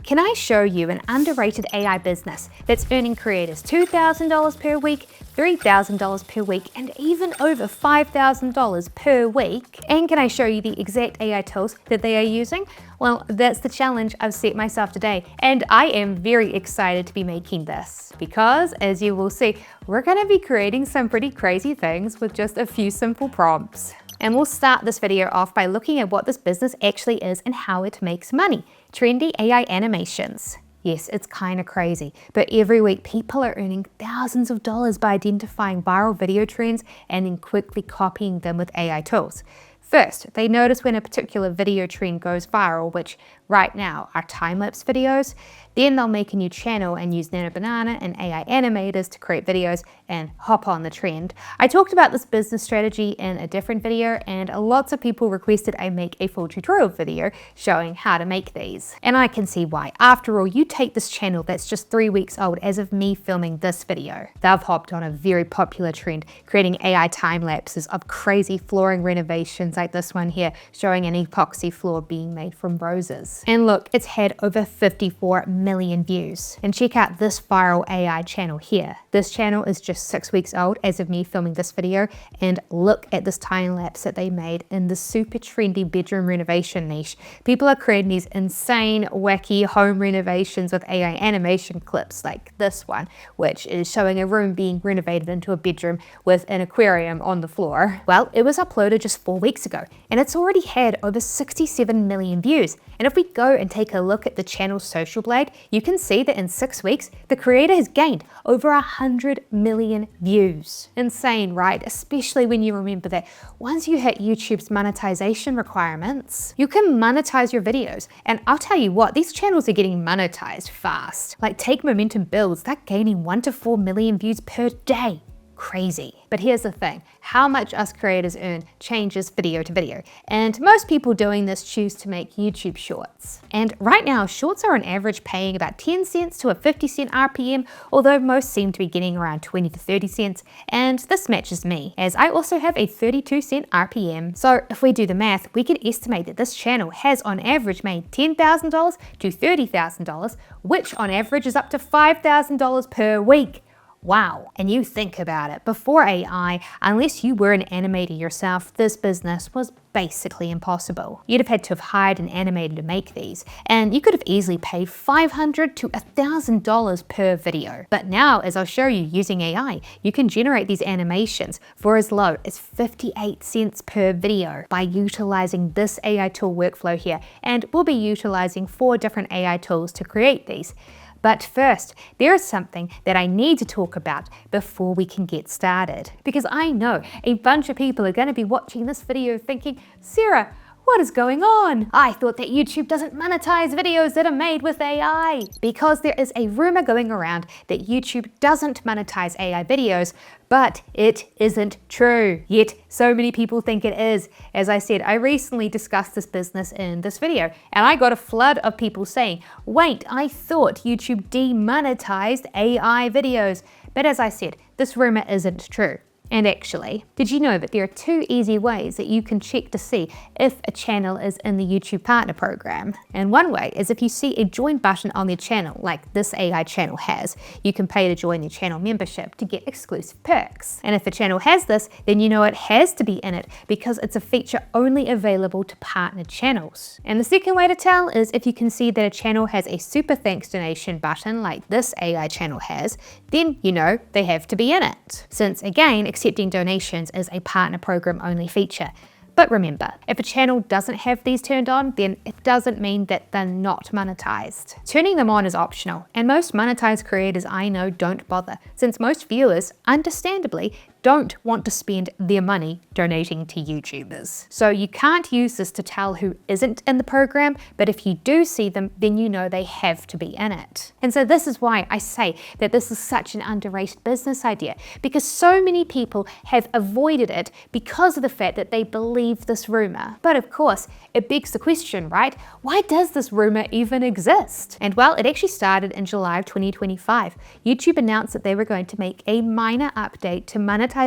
can I show you an underrated AI business that's earning creators $2,000 per week, $3,000 per week, and even over $5,000 per week? And can I show you the exact AI tools that they are using? Well, that's the challenge I've set myself today, and I am very excited to be making this because, as you will see, we're going to be creating some pretty crazy things with just a few simple prompts. And we'll start this video off by looking at what this business actually is and how it makes money. Trendy AI animations. Yes, it's kind of crazy, but every week people are earning thousands of dollars by identifying viral video trends and then quickly copying them with AI tools. First, they notice when a particular video trend goes viral, which right now are time-lapse videos. Then they'll make a new channel and use Nano and AI animators to create videos and hop on the trend. I talked about this business strategy in a different video, and lots of people requested I make a full tutorial video showing how to make these. And I can see why. After all, you take this channel that's just 3 weeks old as of me filming this video. They've hopped on a very popular trend, creating AI time lapses of crazy flooring renovations like this one here, showing an epoxy floor being made from roses. And look, it's had over 54 million views. And check out this viral AI channel here. This channel is just 6 weeks old as of me filming this video, and look at this time lapse that they made in the super trendy bedroom renovation niche. People are creating these insane, wacky home renovations with AI animation clips like this one, which is showing a room being renovated into a bedroom with an aquarium on the floor. Well, it was uploaded just 4 weeks ago, and it's already had over 67 million views. And if we go and take a look at the channel's social blade, you can see that in 6 weeks, the creator has gained over 100 million views. Insane, right? Especially when you remember that once you hit YouTube's monetization requirements, you can monetize your videos. And I'll tell you what, these channels are getting monetized fast. Like take Momentum Builds, they're gaining 1 to 4 million views per day. Crazy. But here's the thing, how much us creators earn changes video to video, and most people doing this choose to make YouTube shorts. And right now, shorts are on average paying about 10 cents to a 50-cent RPM, although most seem to be getting around 20 to 30 cents, and this matches me, as I also have a 32-cent RPM. So if we do the math, we can estimate that this channel has on average made $10,000 to $30,000, which on average is up to $5,000 per week. Wow. And you think about it, before AI, unless you were an animator yourself, this business was basically impossible. You'd have had to have hired an animator to make these, and you could have easily paid $500 to $1,000 per video. But now, as I'll show you using AI, you can generate these animations for as low as 58 cents per video by utilizing this AI tool workflow here, and we'll be utilizing 4 different AI tools to create these. But first, there is something that I need to talk about before we can get started. Because I know a bunch of people are going to be watching this video thinking, Sarah, what is going on? I thought that YouTube doesn't monetize videos that are made with AI. Because there is a rumor going around that YouTube doesn't monetize AI videos, but it isn't true. Yet so many people think it is. As I said, I recently discussed this business in this video, and I got a flood of people saying, wait, I thought YouTube demonetized AI videos. But as I said, this rumor isn't true. And actually, did you know that there are 2 easy ways that you can check to see if a channel is in the YouTube Partner Program? And one way is if you see a join button on their channel, like this AI channel has, you can pay to join their channel membership to get exclusive perks. And if a channel has this, then you know it has to be in it because it's a feature only available to partnered channels. And the second way to tell is if you can see that a channel has a super thanks donation button like this AI channel has, then you know they have to be in it. Since again, accepting donations is a partner program only feature. But remember, if a channel doesn't have these turned on, then it doesn't mean that they're not monetized. Turning them on is optional, and most monetized creators I know don't bother, since most viewers, understandably, don't want to spend their money donating to YouTubers. So you can't use this to tell who isn't in the program, but if you do see them, then you know they have to be in it. And so this is why I say that this is such an underrated business idea, because so many people have avoided it because of the fact that they believe this rumor. But of course, it begs the question, right? Why does this rumor even exist? And well, it actually started in July of 2025. YouTube announced that they were going to make a minor update to monetization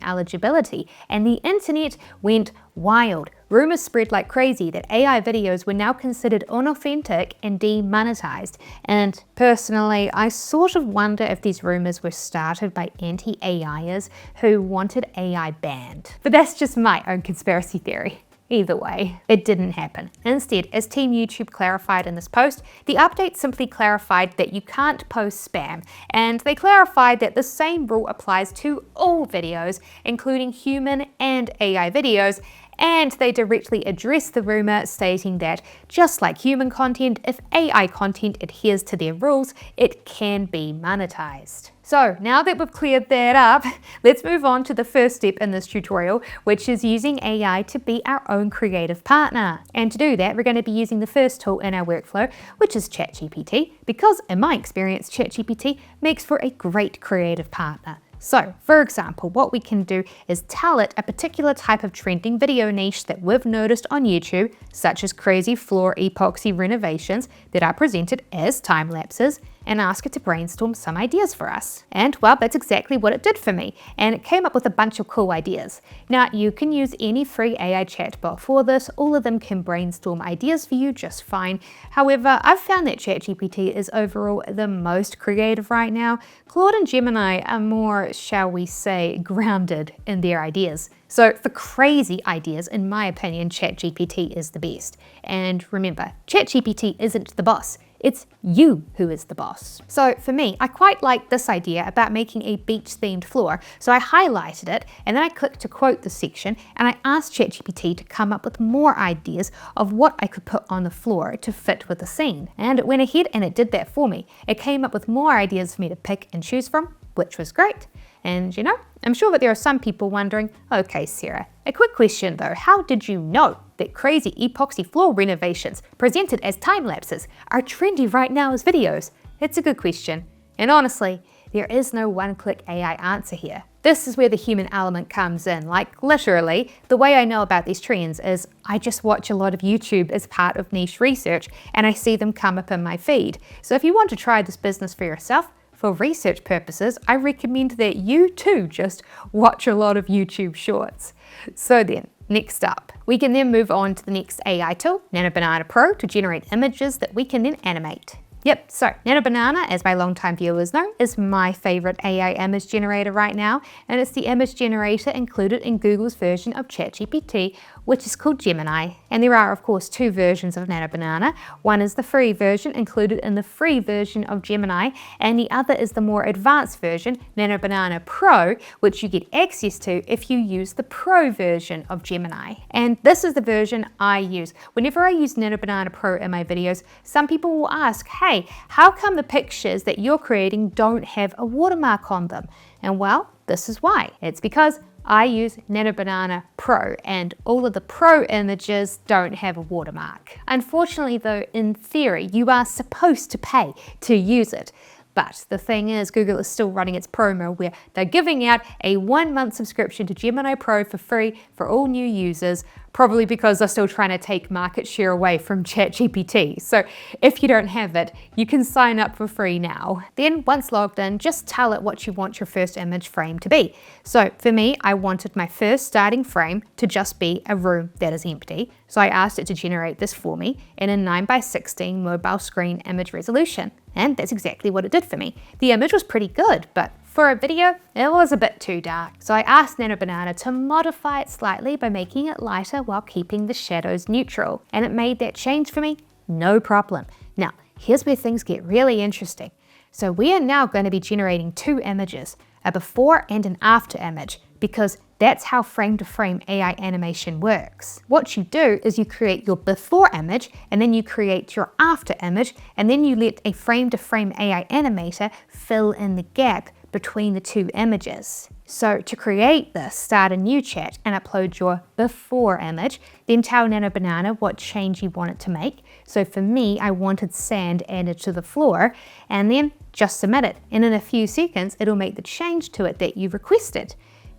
eligibility, and the internet went wild. rumors spread like crazy that AI videos were now considered unauthentic and demonetized. And personally, I sort of wonder if these rumors were started by anti-AIers who wanted AI banned. But that's just my own conspiracy theory. Either way, it didn't happen. Instead, as Team YouTube clarified in this post, the update simply clarified that you can't post spam, and they clarified that the same rule applies to all videos, including human and AI videos, and they directly addressed the rumor, stating that just like human content, if AI content adheres to their rules, it can be monetized. So now that we've cleared that up, let's move on to the first step in this tutorial, which is using AI to be our own creative partner. And to do that, we're going to be using the first tool in our workflow, which is ChatGPT, because in my experience, ChatGPT makes for a great creative partner. So, for example, what we can do is tell it a particular type of trending video niche that we've noticed on YouTube, such as crazy floor epoxy renovations that are presented as time lapses, and ask it to brainstorm some ideas for us. And well, that's exactly what it did for me, and it came up with a bunch of cool ideas. Now, you can use any free AI chatbot for this. All of them can brainstorm ideas for you just fine. However, I've found that ChatGPT is overall the most creative right now. Claude and Gemini are more, shall we say, grounded in their ideas. So for crazy ideas, in my opinion, ChatGPT is the best. And remember, ChatGPT isn't the boss. It's you who is the boss. So for me, I quite like this idea about making a beach-themed floor. So I highlighted it, and then I clicked to quote the section, and I asked ChatGPT to come up with more ideas of what I could put on the floor to fit with the scene. And it went ahead and it did that for me. It came up with more ideas for me to pick and choose from, which was great. And you know, I'm sure that there are some people wondering, okay, Sarah, a quick question though, how did you know that crazy epoxy floor renovations presented as time lapses are trendy right now as videos? It's a good question. And honestly, there is no one-click AI answer here. This is where the human element comes in. Like literally, the way I know about these trends is I just watch a lot of YouTube as part of niche research, and I see them come up in my feed. So if you want to try this business for yourself, for research purposes, I recommend that you too just watch a lot of YouTube shorts. So then, next up, we can then move on to the next AI tool, Nano Banana Pro, to generate images that we can then animate. Yep, so Nano Banana, as my longtime viewers know, is my favorite AI image generator right now, and it's the image generator included in Google's version of ChatGPT, which is called Gemini. And there are, of course, two versions of Nano Banana. One is the free version included in the free version of Gemini, and the other is the more advanced version, Nano Banana Pro, which you get access to if you use the Pro version of Gemini. And this is the version I use. Whenever I use Nano Banana Pro in my videos, some people will ask, hey, how come the pictures that you're creating don't have a watermark on them? And well, this is why. It's because I use Nano Banana Pro, and all of the Pro images don't have a watermark. Unfortunately though, in theory, you are supposed to pay to use it. But the thing is, Google is still running its promo where they're giving out a 1-month subscription to Gemini Pro for free for all new users, probably because they're still trying to take market share away from ChatGPT. So if you don't have it, you can sign up for free now. Then once logged in, just tell it what you want your first image frame to be. So for me, I wanted my first starting frame to just be a room that is empty. So I asked it to generate this for me in a 9:16 mobile screen image resolution. And that's exactly what it did for me. The image was pretty good, but for a video, it was a bit too dark. So I asked Nano Banana to modify it slightly by making it lighter while keeping the shadows neutral. And it made that change for me, no problem. Now, here's where things get really interesting. So we are now going to be generating two images, a before and an after image, because that's how frame-to-frame AI animation works. What you do is you create your before image, and then you create your after image, and then you let a frame-to-frame AI animator fill in the gap between the two images. So to create this, start a new chat and upload your before image, then tell Nano Banana what change you want it to make. So for me, I wanted sand added to the floor, and then just submit it. And in a few seconds, it'll make the change to it that you requested.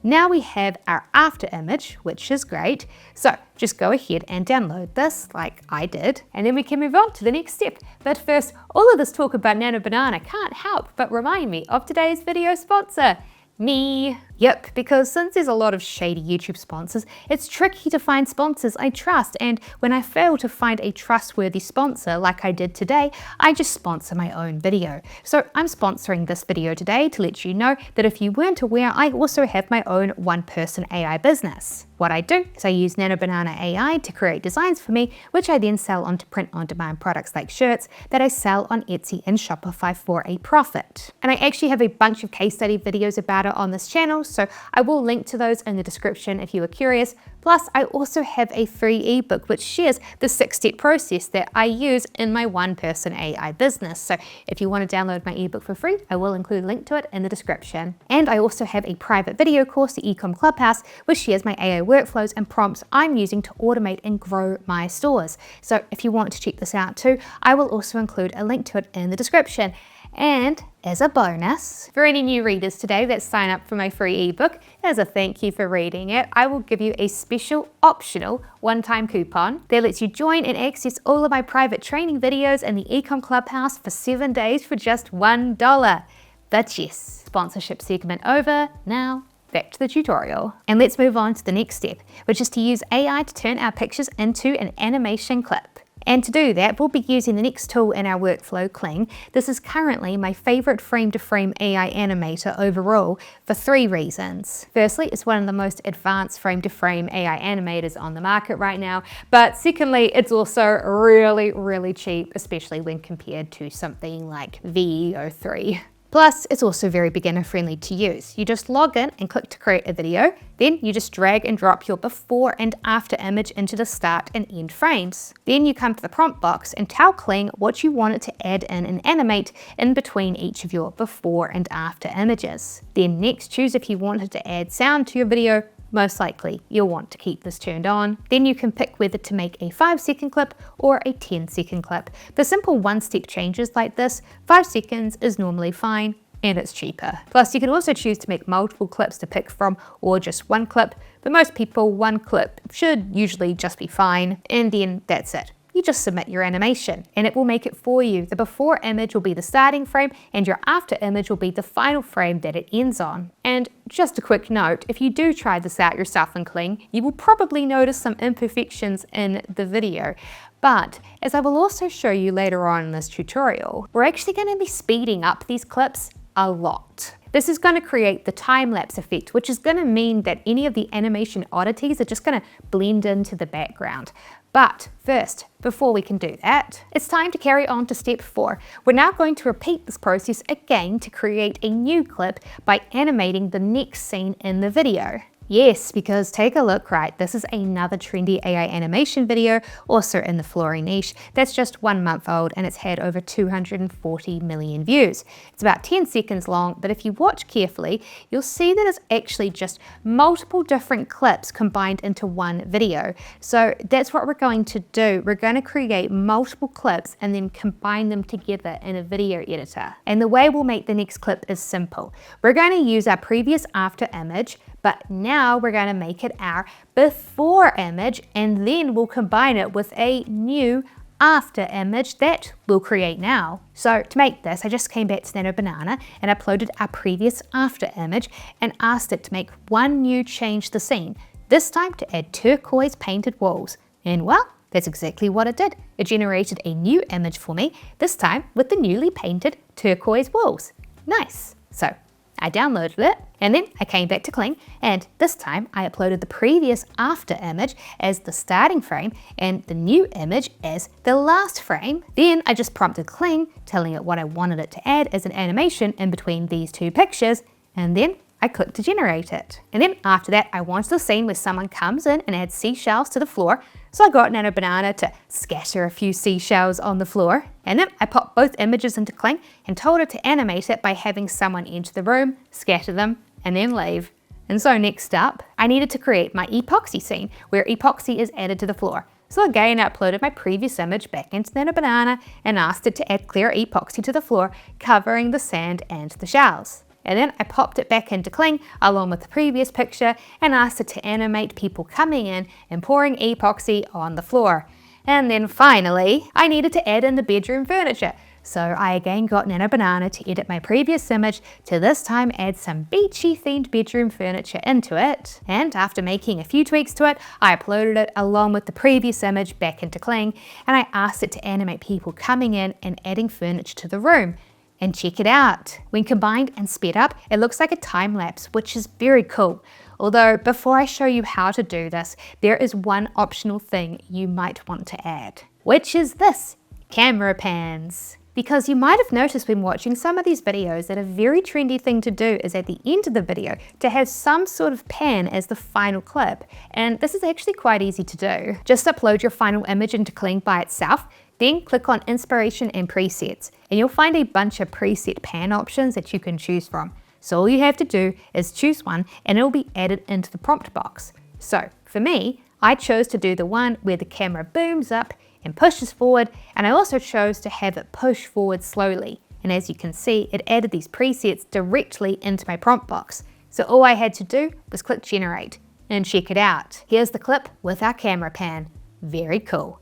Now we have our after image, which is great. So just go ahead and download this like I did, and then we can move on to the next step. But first, all of this talk about Nano Banana can't help but remind me of today's video sponsor, me. Yep, because since there's a lot of shady YouTube sponsors, it's tricky to find sponsors I trust, and when I fail to find a trustworthy sponsor like I did today, I just sponsor my own video. So I'm sponsoring this video today to let you know that if you weren't aware, I also have my own one-person AI business. What I do is I use Nano Banana AI to create designs for me, which I then sell onto print-on-demand products like shirts that I sell on Etsy and Shopify for a profit. And I actually have a bunch of case study videos about it on this channel, so I will link to those in the description if you are curious. Plus, I also have a free ebook which shares the 6-step process that I use in my one-person AI business. So if you want to download my ebook for free, I will include a link to it in the description. And I also have a private video course, the ECOMM CLUBHOUSE, which shares my AI workflows and prompts I'm using to automate and grow my stores. So if you want to check this out too, I will also include a link to it in the description. And as a bonus, for any new readers today that sign up for my free ebook, as a thank you for reading it, I will give you a special optional one-time coupon that lets you join and access all of my private training videos in the ECOMM CLUBHOUSE for 7 days for just $1. But yes, sponsorship segment over. Now back to the tutorial. And let's move on to the next step, which is to use AI to turn our pictures into an animation clip. And to do that, we'll be using the next tool in our workflow, Kling. This is currently my favorite frame-to-frame AI animator overall for 3 reasons. Firstly, it's one of the most advanced frame-to-frame AI animators on the market right now. But secondly, it's also really, really cheap, especially when compared to something like VEO3. Plus, it's also very beginner friendly to use. You just log in and click to create a video, then you just drag and drop your before and after image into the start and end frames. Then you come to the prompt box and tell Kling what you want it to add in and animate in between each of your before and after images. Then next, choose if you wanted to add sound to your video. Most likely, you'll want to keep this turned on. Then you can pick whether to make a 5-second clip or a 10-second clip. The simple one-step changes like this, 5 seconds is normally fine and it's cheaper. Plus, you can also choose to make multiple clips to pick from or just one clip, but most people, one clip should usually just be fine, and then that's it. You just submit your animation and it will make it for you. The before image will be the starting frame and your after image will be the final frame that it ends on. And just a quick note, if you do try this out yourself in Kling, you will probably notice some imperfections in the video. But as I will also show you later on in this tutorial, we're actually going to be speeding up these clips a lot. This is going to create the time-lapse effect, which is going to mean that any of the animation oddities are just going to blend into the background. But first, before we can do that, it's time to carry on to step 4. We're now going to repeat this process again to create a new clip by animating the next scene in the video. Yes, because take a look, right, this is another trendy AI animation video, also in the flooring niche, that's just 1 month old and it's had over 240 million views. It's about 10 seconds long, but if you watch carefully, you'll see that it's actually just multiple different clips combined into one video. So that's what we're going to do. We're going to create multiple clips and then combine them together in a video editor. And the way we'll make the next clip is simple. We're going to use our previous after image, but now we're going to make it our before image and then we'll combine it with a new after image that we'll create now. So to make this, I just came back to Nano Banana and uploaded our previous after image and asked it to make one new change to the scene, this time to add turquoise painted walls. And well, that's exactly what it did. It generated a new image for me, this time with the newly painted turquoise walls. Nice. So I downloaded it and then I came back to Kling and this time I uploaded the previous after image as the starting frame and the new image as the last frame. Then I just prompted Kling, telling it what I wanted it to add as an animation in between these 2 pictures, and then I clicked to generate it. And then after that, I wanted the scene where someone comes in and adds seashells to the floor. So I got Nano Banana to scatter a few seashells on the floor. And then I popped both images into Kling and told her to animate it by having someone enter the room, scatter them, and then leave. And so next up, I needed to create my epoxy scene where epoxy is added to the floor. So again, I uploaded my previous image back into Nano Banana and asked it to add clear epoxy to the floor, covering the sand and the shells. And then I popped it back into Kling along with the previous picture and asked it to animate people coming in and pouring epoxy on the floor. And then finally, I needed to add in the bedroom furniture. So I again got Nano Banana to edit my previous image to this time add some beachy themed bedroom furniture into it. And after making a few tweaks to it, I uploaded it along with the previous image back into Kling, and I asked it to animate people coming in and adding furniture to the room. And check it out. When combined and sped up, it looks like a time lapse, which is very cool. Although before I show you how to do this, there is one optional thing you might want to add, which is this, camera pans. Because you might have noticed when watching some of these videos that a very trendy thing to do is at the end of the video to have some sort of pan as the final clip. And this is actually quite easy to do. Just upload your final image into Kling by itself, then click on Inspiration and Presets, and you'll find a bunch of preset pan options that you can choose from. So all you have to do is choose one and it will be added into the prompt box. So for me, I chose to do the one where the camera booms up and pushes forward, and I also chose to have it push forward slowly. And as you can see, it added these presets directly into my prompt box. So all I had to do was click generate and check it out. Here's the clip with our camera pan. Very cool.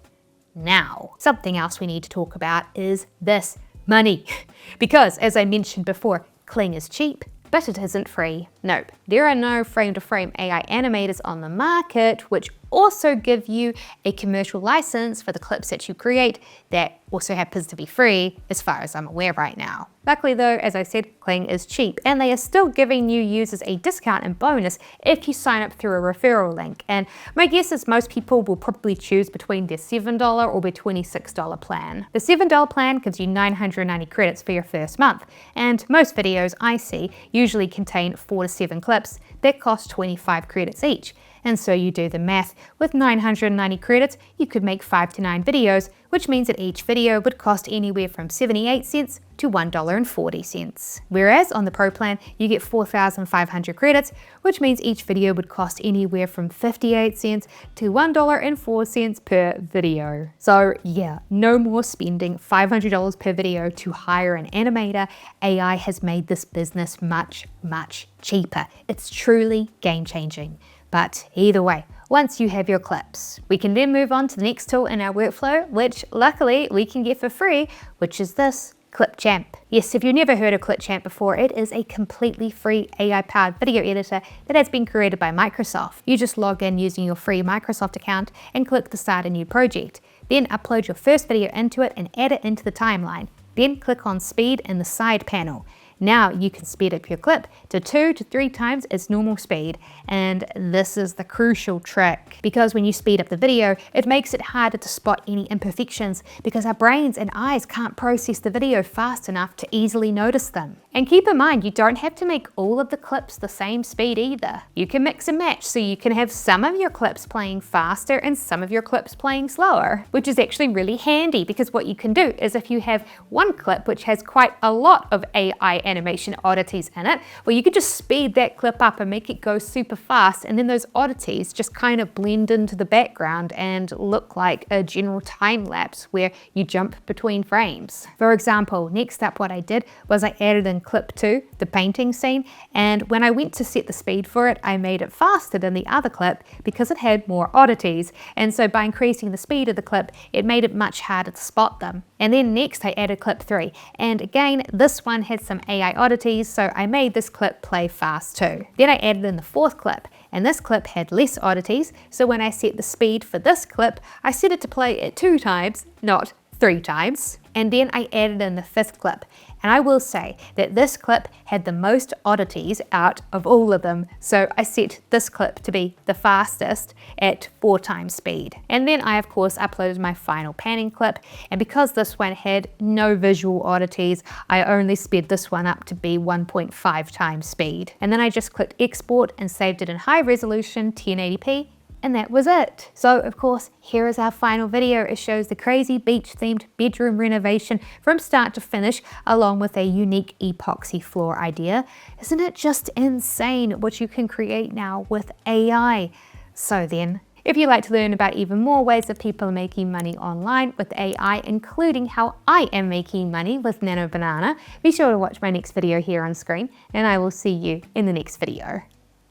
Now, something else we need to talk about is this, money. Because as I mentioned before, Kling is cheap, but it isn't free. Nope, there are no frame-to-frame AI animators on the market which also give you a commercial license for the clips that you create that also happens to be free as far as I'm aware right now. Luckily though, as I said, Kling is cheap and they are still giving new users a discount and bonus if you sign up through a referral link. And my guess is most people will probably choose between their $7 or their $26 plan. The $7 plan gives you 990 credits for your first month, and most videos I see usually contain 4 to 7 clips that cost 25 credits each. And so you do the math, with 990 credits, you could make 5 to 9 videos, which means that each video would cost anywhere from 78 cents to $1.40. Whereas on the Pro plan, you get 4,500 credits, which means each video would cost anywhere from 58 cents to $1.04 per video. So yeah, no more spending $500 per video to hire an animator. AI has made this business much, much cheaper. It's truly game-changing. But either way, once you have your clips, we can then move on to the next tool in our workflow, which luckily we can get for free, which is this, ClipChamp. Yes, if you've never heard of ClipChamp before, it is a completely free AI-powered video editor that has been created by Microsoft. You just log in using your free Microsoft account and click to start a new project. Then upload your first video into it and add it into the timeline. Then click on speed in the side panel. Now you can speed up your clip to 2 to 3 times its normal speed. And this is the crucial trick, because when you speed up the video, it makes it harder to spot any imperfections because our brains and eyes can't process the video fast enough to easily notice them. And keep in mind, you don't have to make all of the clips the same speed either. You can mix and match, so you can have some of your clips playing faster and some of your clips playing slower, which is actually really handy because what you can do is if you have one clip which has quite a lot of AI animation oddities in it, well, you could just speed that clip up and make it go super fast, and then those oddities just kind of blend into the background and look like a general time lapse where you jump between frames. For example, next up what I did was I added in clip 2, the painting scene, and when I went to set the speed for it, I made it faster than the other clip because it had more oddities, and so by increasing the speed of the clip, it made it much harder to spot them. And then next I added clip 3, and again, this one had some AI oddities, so I made this clip play fast too. Then I added in the 4th clip, and this clip had less oddities, so when I set the speed for this clip, I set it to play at 2 times, not 3 times. And then I added in the 5th clip, and I will say that this clip had the most oddities out of all of them, so I set this clip to be the fastest at 4 times speed. And then I of course uploaded my final panning clip, and because this one had no visual oddities, I only sped this one up to be 1.5 times speed. And then I just clicked export and saved it in high resolution 1080p, and that was it. So of course, here is our final video. It shows the crazy beach themed bedroom renovation from start to finish, along with a unique epoxy floor idea. Isn't it just insane what you can create now with AI? So then, if you'd like to learn about even more ways that people are making money online with AI, including how I am making money with Nano Banana, be sure to watch my next video here on screen, and I will see you in the next video.